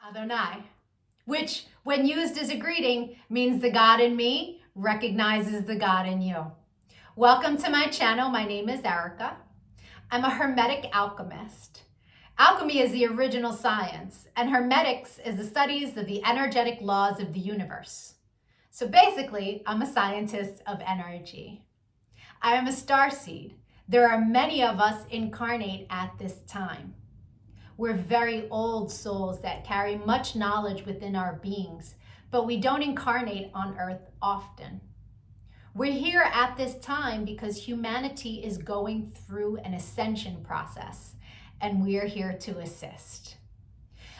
Adonai, which when used as a greeting means the God in me recognizes the God in you. Welcome to my channel. My name is Erica. I'm a Hermetic alchemist. Alchemy is the original science, and Hermetics is the studies of the energetic laws of the universe. So basically, I'm a scientist of energy. I am a starseed. There are many of us incarnate at this time. We're very old souls that carry much knowledge within our beings, but we don't incarnate on Earth often. We're here at this time because humanity is going through an ascension process, and we're here to assist.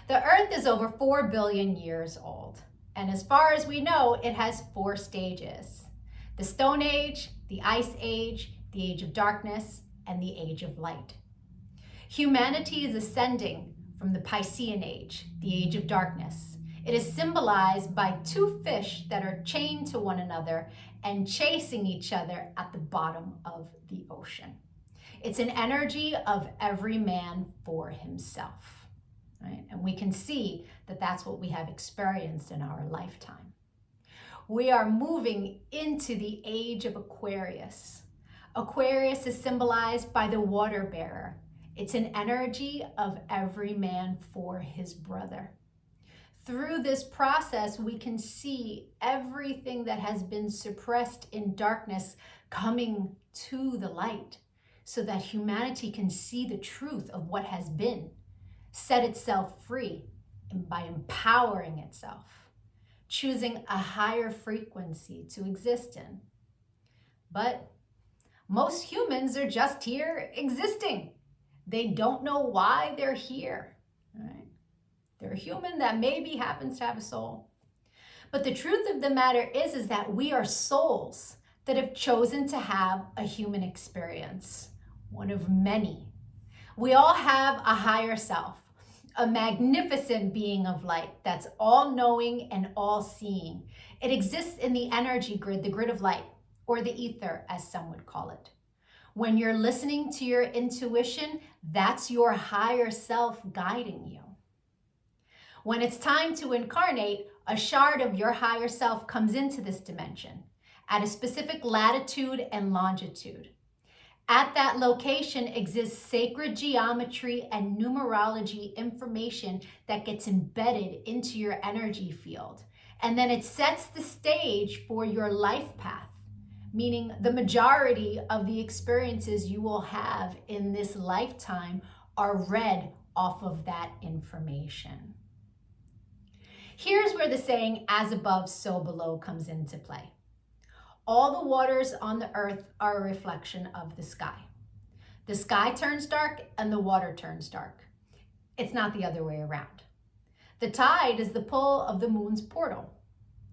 The Earth is over 4 billion years old, and as far as we know, it has 4 stages: the Stone Age, the Ice Age, the Age of Darkness, and the Age of Light. Humanity is ascending from the Piscean Age, the Age of Darkness. It is symbolized by 2 fish that are chained to one another and chasing each other at the bottom of the ocean. It's an energy of every man for himself, right? And we can see that that's what we have experienced in our lifetime. We are moving into the age of Aquarius. Aquarius is symbolized by the water bearer. It's an energy of every man for his brother. Through this process, we can see everything that has been suppressed in darkness coming to the light so that humanity can see the truth of what has been, set itself free, and by empowering itself, choosing a higher frequency to exist in. But most humans are just here existing. They don't know why they're here, right? They're a human that maybe happens to have a soul. But the truth of the matter is that we are souls that have chosen to have a human experience, one of many. We all have a higher self, a magnificent being of light that's all-knowing and all-seeing. It exists in the energy grid, the grid of light, or the ether, as some would call it. When you're listening to your intuition, that's your higher self guiding you. When it's time to incarnate, a shard of your higher self comes into this dimension at a specific latitude and longitude. At that location exists sacred geometry and numerology information that gets embedded into your energy field. And then it sets the stage for your life path, meaning the majority of the experiences you will have in this lifetime are read off of that information. Here's where the saying, as above, so below, comes into play. All the waters on the earth are a reflection of the sky. The sky turns dark and the water turns dark. It's not the other way around. The tide is the pull of the moon's portal,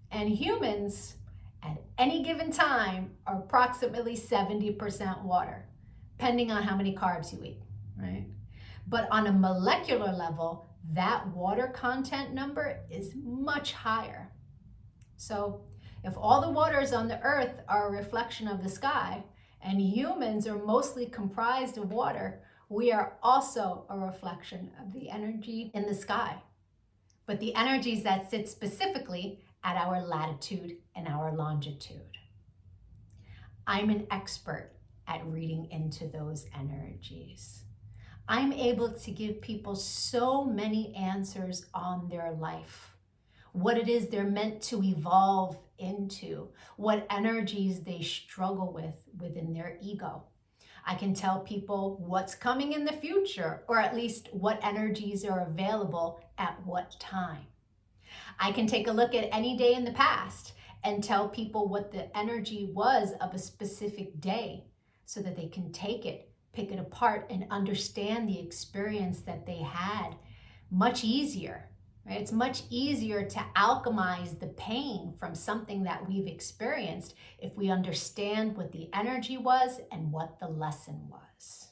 and humans at any given time are approximately 70% water, depending on how many carbs you eat, right? But on a molecular level, that water content number is much higher. So if all the waters on the earth are a reflection of the sky, and humans are mostly comprised of water, we are also a reflection of the energy in the sky. But the energies that sit specifically at our latitude and our longitude. I'm an expert at reading into those energies. I'm able to give people so many answers on their life, what it is they're meant to evolve into, what energies they struggle with within their ego. I can tell people what's coming in the future, or at least what energies are available at what time. I can take a look at any day in the past and tell people what the energy was of a specific day so that they can take it, pick it apart, and understand the experience that they had much easier, right? It's much easier to alchemize the pain from something that we've experienced if we understand what the energy was and what the lesson was.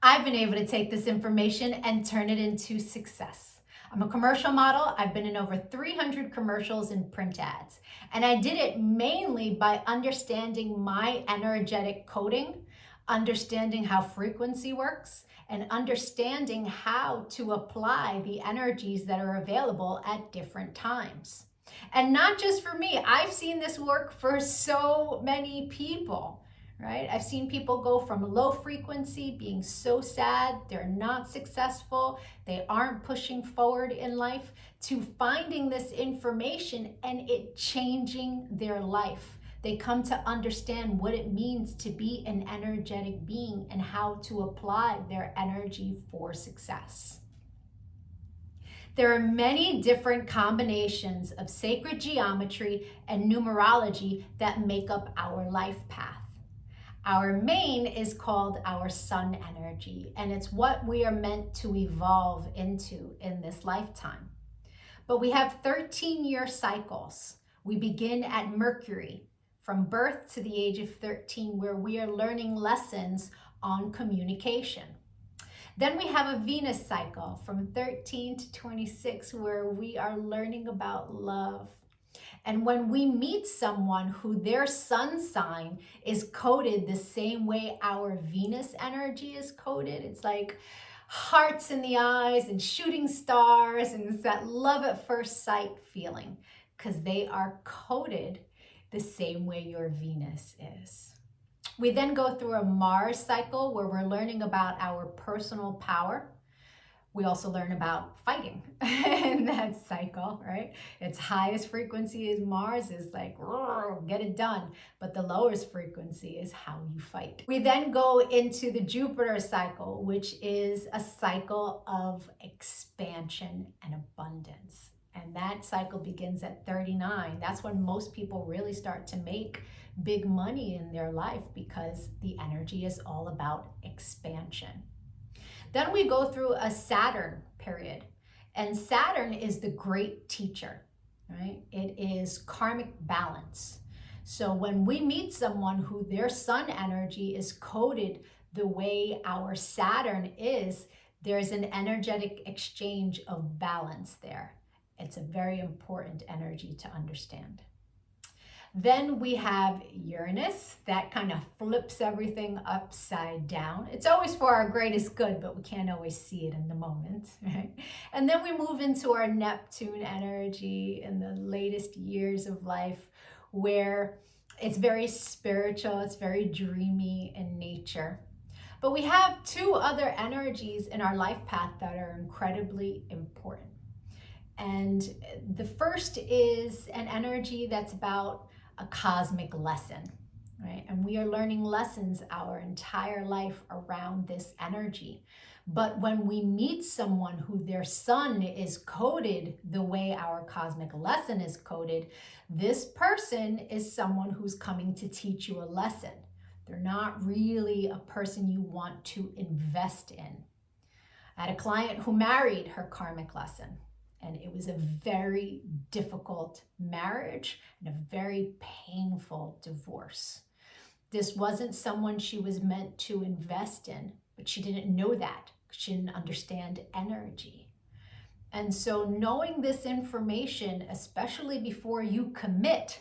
I've been able to take this information and turn it into success. I'm a commercial model. I've been in over 300 commercials and print ads. And I did it mainly by understanding my energetic coding understanding how frequency works, and understanding how to apply the energies that are available at different times. And not just for me, I've seen this work for so many people, right? I've seen people go from low frequency, being so sad, they're not successful, they aren't pushing forward in life, to finding this information and it changing their life. They come to understand what it means to be an energetic being and how to apply their energy for success. There are many different combinations of sacred geometry and numerology that make up our life path. Our main is called our sun energy, and it's what we are meant to evolve into in this lifetime. But we have 13-year cycles. We begin at Mercury, from birth to the age of 13, where we are learning lessons on communication. Then we have a Venus cycle from 13 to 26, where we are learning about love. And when we meet someone who their sun sign is coded the same way our Venus energy is coded, it's like hearts in the eyes and shooting stars, and it's that love at first sight feeling, because they are coded the same way your Venus is. We then go through a Mars cycle where we're learning about our personal power. We also learn about fighting in that cycle, right? Its highest frequency is Mars, is like, get it done. But the lowest frequency is how you fight. We then go into the Jupiter cycle, which is a cycle of expansion and abundance. And that cycle begins at 39. That's when most people really start to make big money in their life, because the energy is all about expansion. Then we go through a Saturn period, and Saturn is the great teacher, right? It is karmic balance. So when we meet someone who their sun energy is coded the way our Saturn is, there's an energetic exchange of balance there. It's a very important energy to understand. Then we have Uranus, that kind of flips everything upside down. It's always for our greatest good, but we can't always see it in the moment, right? And then we move into our Neptune energy in the latest years of life, where it's very spiritual, it's very dreamy in nature. But we have two other energies in our life path that are incredibly important. And the first is an energy that's about a cosmic lesson, right? And we are learning lessons our entire life around this energy. But when we meet someone who their sun is coded the way our cosmic lesson is coded, this person is someone who's coming to teach you a lesson. They're not really a person you want to invest in. I had a client who married her karmic lesson, and it was a very difficult marriage and a very painful divorce. This wasn't someone she was meant to invest in, but she didn't know that. She didn't understand energy. And so knowing this information, especially before you commit,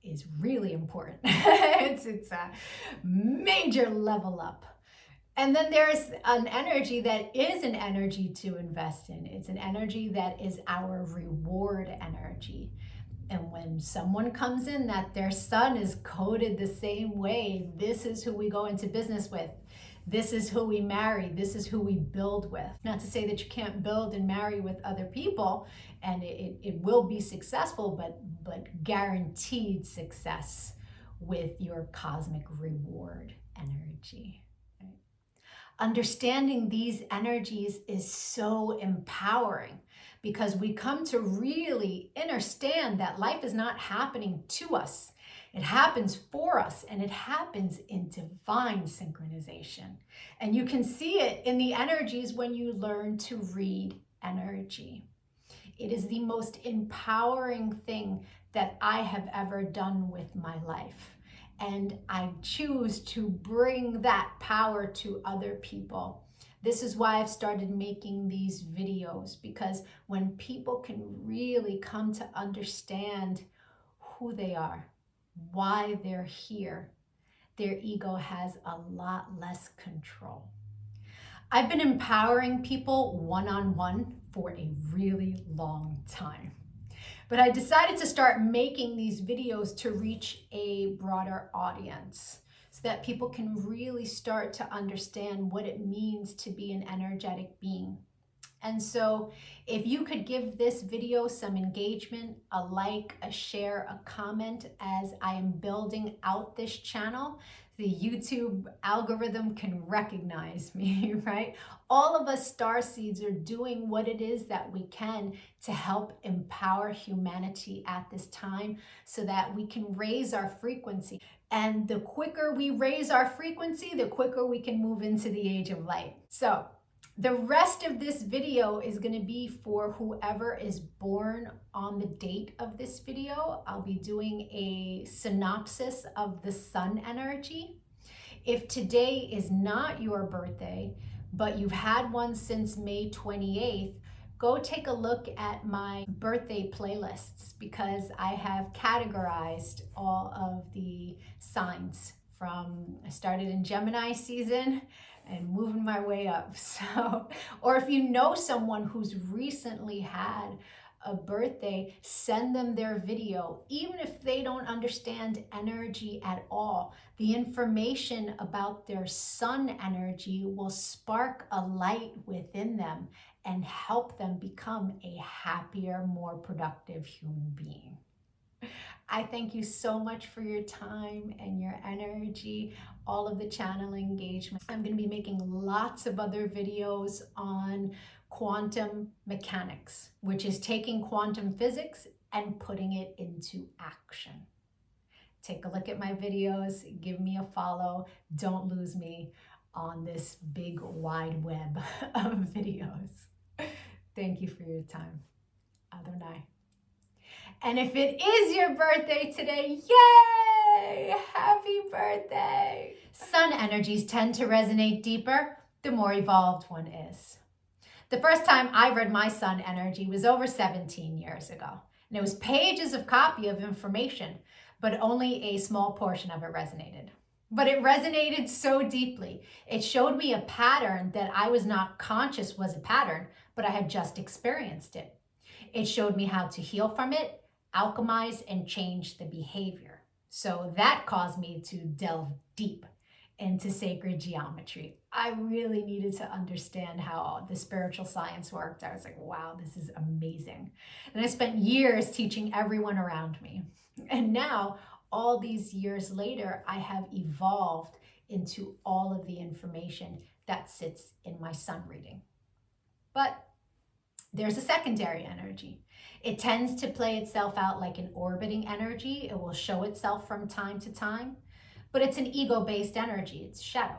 is really important. It's a major level up. And then there's an energy that is an energy to invest in. It's an energy that is our reward energy. And when someone comes in that their sun is coded the same way, this is who we go into business with. This is who we marry. This is who we build with. Not to say that you can't build and marry with other people, and it will be successful, but guaranteed success with your cosmic reward energy. Understanding these energies is so empowering, because we come to really understand that life is not happening to us. It happens for us, and it happens in divine synchronization. And you can see it in the energies when you learn to read energy. It is the most empowering thing that I have ever done with my life. And I choose to bring that power to other people. This is why I've started making these videos, because when people can really come to understand who they are, why they're here, their ego has a lot less control. I've been empowering people one-on-one for a really long time. But I decided to start making these videos to reach a broader audience so that people can really start to understand what it means to be an energetic being. And so if you could give this video some engagement, a like, a share, a comment as I am building out this channel, the YouTube algorithm can recognize me, right? All of us starseeds are doing what it is that we can to help empower humanity at this time so that we can raise our frequency. And the quicker we raise our frequency, the quicker we can move into the age of light. So the rest of this video is going to be for whoever is born on the date of this video. I'll be doing a synopsis of the sun energy. If today is not your birthday, but you've had one since May 28th, go take a look at my birthday playlists because I have categorized all of the signs from, I started in Gemini season and moving my way up. So, or if you know someone who's recently had a birthday, send them their video. Even if they don't understand energy at all, the information about their sun energy will spark a light within them and help them become a happier, more productive human being. I thank you so much for your time and your energy, all of the channel engagement. I'm going to be making lots of other videos on quantum mechanics, which is taking quantum physics and putting it into action. Take a look at my videos, give me a follow. Don't lose me on this big wide web of videos. Thank you for your time. Adonai. And if it is your birthday today, yay! Happy birthday! Sun energies tend to resonate deeper the more evolved one is. The first time I read my sun energy was over 17 years ago. And it was pages of copy of information, but only a small portion of it resonated. But it resonated so deeply. It showed me a pattern that I was not conscious was a pattern, but I had just experienced it. It showed me how to heal from it, alchemize, and change the behavior. So that caused me to delve deep into sacred geometry. I really needed to understand how the spiritual science worked. I was like, wow, this is amazing. And I spent years teaching everyone around me. And now, all these years later, I have evolved into all of the information that sits in my sun reading. But there's a secondary energy. It tends to play itself out like an orbiting energy. It will show itself from time to time, but it's an ego-based energy. It's shadow.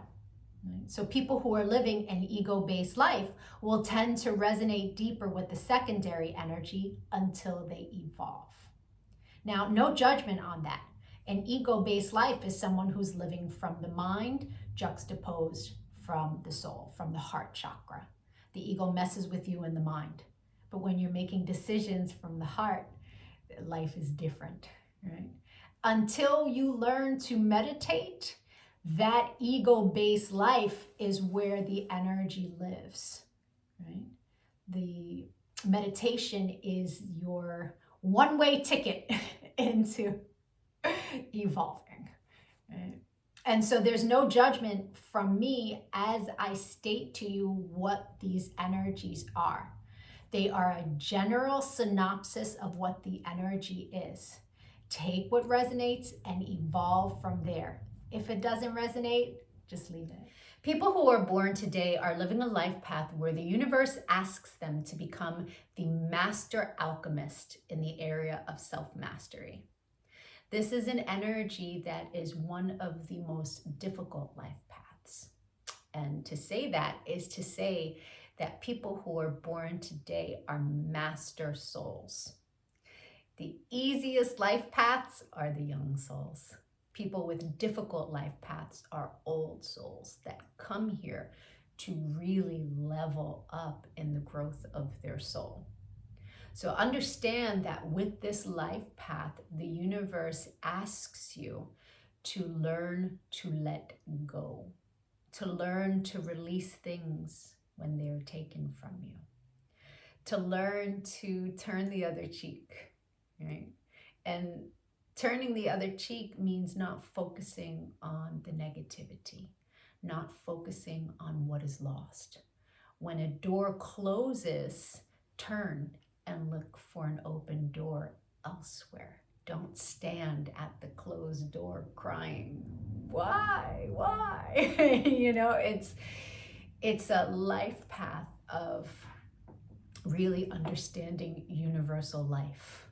Right? So people who are living an ego-based life will tend to resonate deeper with the secondary energy until they evolve. Now, no judgment on that. An ego-based life is someone who's living from the mind juxtaposed from the soul, from the heart chakra. The ego messes with you in the mind. But when you're making decisions from the heart, life is different, right? Until you learn to meditate, that ego-based life is where the energy lives, right? The meditation is your one-way ticket into evolving, right? And so there's no judgment from me as I state to you what these energies are. They are a general synopsis of what the energy is. Take what resonates and evolve from there. If it doesn't resonate, just leave it. People who are born today are living a life path where the universe asks them to become the master alchemist in the area of self-mastery. This is an energy that is one of the most difficult life paths. And to say that is to say that people who are born today are master souls. The easiest life paths are the young souls. People with difficult life paths are old souls that come here to really level up in the growth of their soul. So understand that with this life path, the universe asks you to learn to let go, to learn to release things when they're taken from you, to learn to turn the other cheek, right? And turning the other cheek means not focusing on the negativity, not focusing on what is lost. When a door closes, turn and look for an open door elsewhere. Don't stand at the closed door crying, why? You know, it's a life path of really understanding universal life.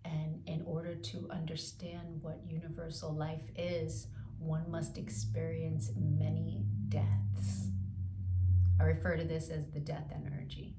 And in order to understand what universal life is, one must experience many deaths. I refer to this as the death energy.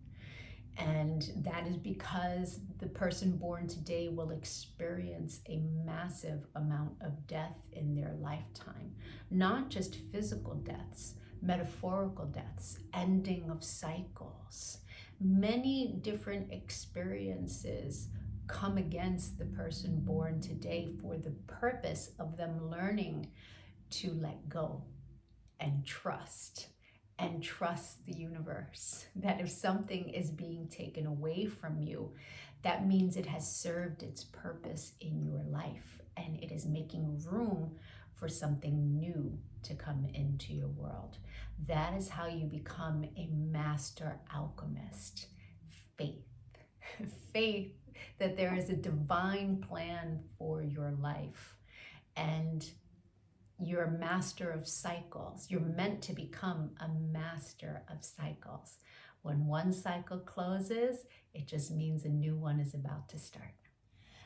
And that is because the person born today will experience a massive amount of death in their lifetime. Not just physical deaths, metaphorical deaths, ending of cycles. Many different experiences come against the person born today for the purpose of them learning to let go and trust the universe. That if something is being taken away from you, that means it has served its purpose in your life and it is making room for something new to come into your world. That is how you become a master alchemist. Faith. Faith that there is a divine plan for your life, and you're a master of cycles. You're meant to become a master of cycles. When one cycle closes, it just means a new one is about to start.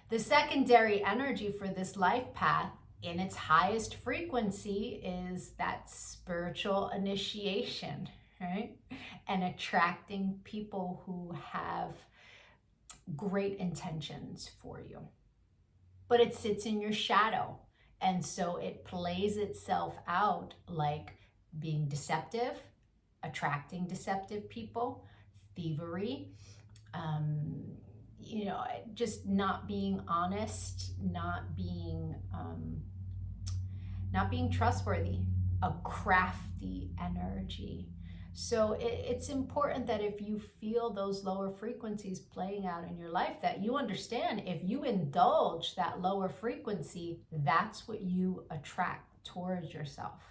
The secondary energy for this life path in its highest frequency is that spiritual initiation, right? And attracting people who have great intentions for you. But it sits in your shadow. And so it plays itself out like being deceptive, attracting deceptive people, thievery, you know, just not being honest, not being trustworthy, a crafty energy. So it's important that if you feel those lower frequencies playing out in your life, that you understand if you indulge that lower frequency, that's what you attract towards yourself.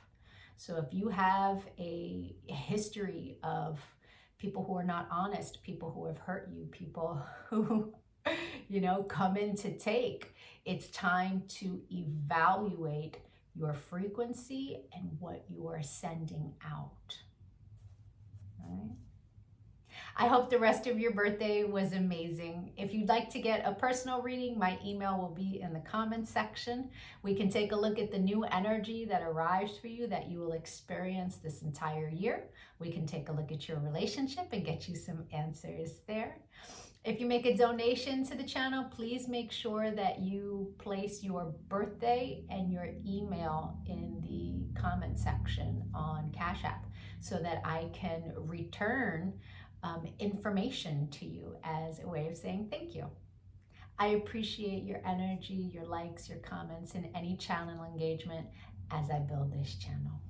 So if you have a history of people who are not honest, people who have hurt you, people who, you know, come in to take, it's time to evaluate your frequency and what you are sending out. Right. I hope the rest of your birthday was amazing. If you'd like to get a personal reading, my email will be in the comments section. We can take a look at the new energy that arrives for you that you will experience this entire year. We can take a look at your relationship and get you some answers there. If you make a donation to the channel, please make sure that you place your birthday and your email in the comment section on Cash App so that I can return information to you as a way of saying thank you. I appreciate your energy, your likes, your comments, and any channel engagement as I build this channel.